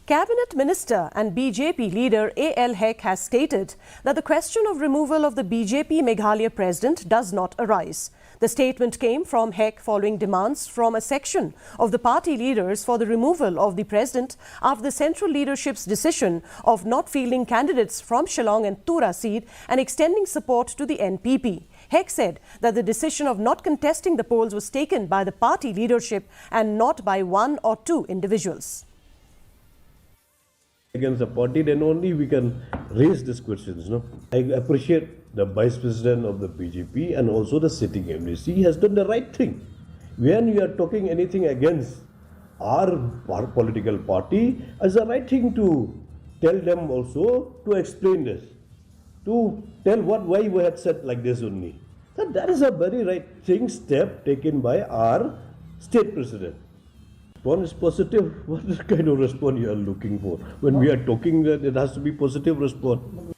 Cabinet Minister and BJP leader A.L. Hek has stated that the question of removal of the BJP Meghalaya president does not arise. The statement came from Hek following demands from a section of the party leaders for the removal of the president after the central leadership's decision of not fielding candidates from Shillong and Tura seat and extending support to the NPP. Hek said that the decision of not contesting the polls was taken by the party leadership and not by one or two individuals. Against the party, then only we can raise these questions. No? I appreciate the Vice President of the BJP and also the sitting MLC. He has done the right thing. When you are talking anything against our political party, it's the right thing to tell them also to explain this, to tell why we had said like this only. So that is a very right thing, step taken by our state president. Response is positive. What kind of response you are looking for? When we are talking, that it has to be positive response.